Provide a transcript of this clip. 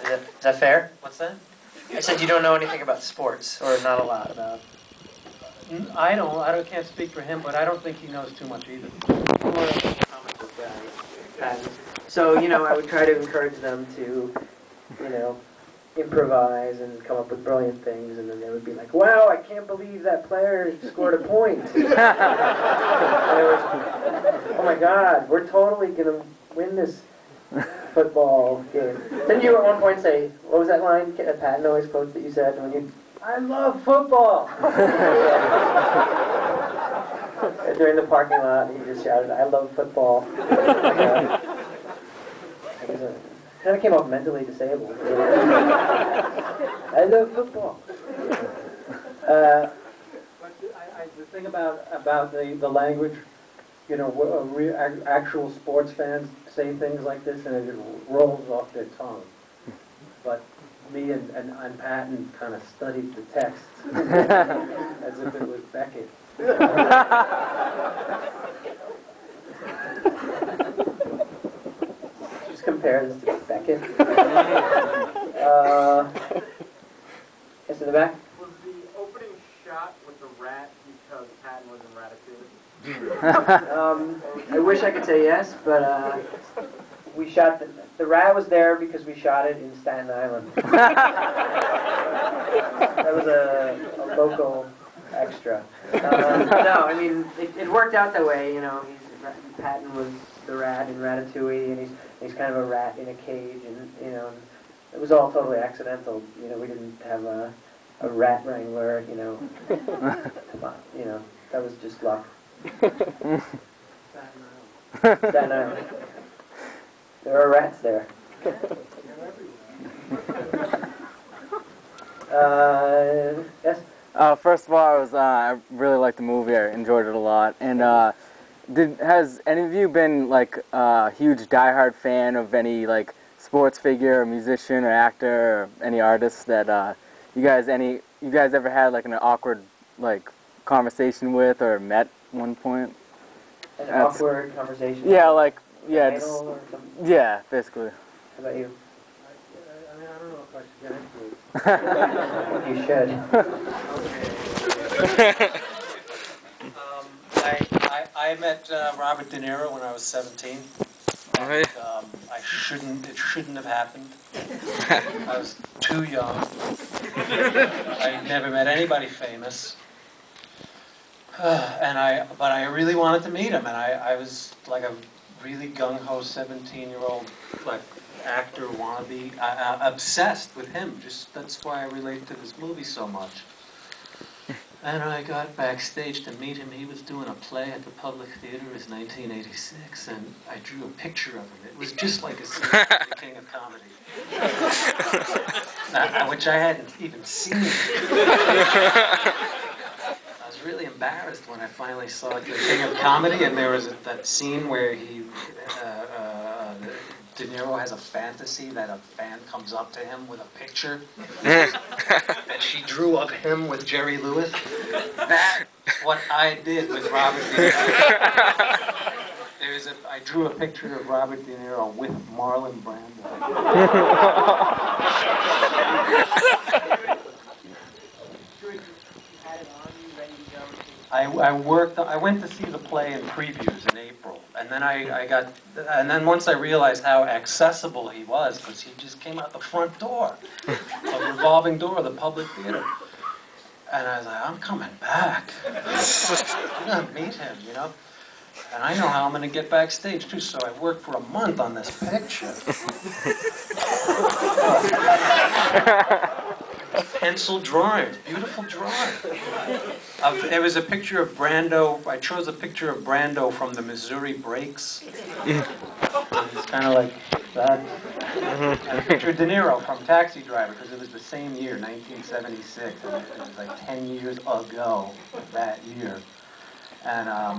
Is that fair? What's that? I said you don't know anything about sports, or not a lot about. I can't speak for him, but I don't think he knows too much either. So, I would try to encourage them to, improvise and come up with brilliant things, and then they would be like, wow, I can't believe that player scored a point. Oh my God, we're totally going to win this football game. Didn't you at one point say, what was that line, Patton always quotes that you said, I love football! During the parking lot, he just shouted, I love football. Kind of came off mentally disabled. I love football. The thing about the language, actual sports fans say things like this and it just rolls off their tongue. But me and Patton kind of studied the text as if it was Beckett. Just compare this to Beckett. Yes, in the back? Was the opening shot with the rat because Patton was in Ratatouille? I wish I could say yes, but we shot the rat was there because we shot it in Staten Island. That was a local extra. No, I mean it worked out that way. Patton was the rat in Ratatouille, and he's kind of a rat in a cage, and it was all totally accidental. We didn't have a rat wrangler. That was just luck. Staten Island. There are rats there. Yes? First of all, I really liked the movie. I enjoyed it a lot. And has any of you been like a huge diehard fan of any like sports figure, or musician, or actor, or any artist that you guys ever had like an awkward like conversation with or met one point? An awkward conversation? Yeah, like yeah, idol or something? Yeah, basically. How about you? I don't know if I should get into it. You should. I met Robert De Niro when I was 17. And, it shouldn't have happened. I was too young. I never met anybody famous. But I really wanted to meet him, and I was like a really gung-ho 17-year-old like actor wannabe, obsessed with him. That's why I relate to this movie so much. And I got backstage to meet him. He was doing a play at the Public Theater. It was 1986, and I drew a picture of him. It was just like a scene from The King of Comedy, which I hadn't even seen. I was really embarrassed when I finally saw The King of Comedy, and there was that scene where De Niro has a fantasy that a fan comes up to him with a picture that she drew of him with Jerry Lewis. That's what I did with Robert De Niro. I drew a picture of Robert De Niro with Marlon Brando. I went to see the play in previews in April, and then once I realized how accessible he was, because he just came out the front door, a revolving door of the Public Theater, and I was like, I'm coming back. I'm gonna meet him, and I know how I'm gonna get backstage too. So I worked for a month on this picture. Pencil drawings, beautiful drawings. There was a picture of Brando. I chose a picture of Brando from the Missouri Breaks. It's kind of like that. And a picture of De Niro from Taxi Driver, because it was the same year, 1976, and it was like 10 years ago that year. And I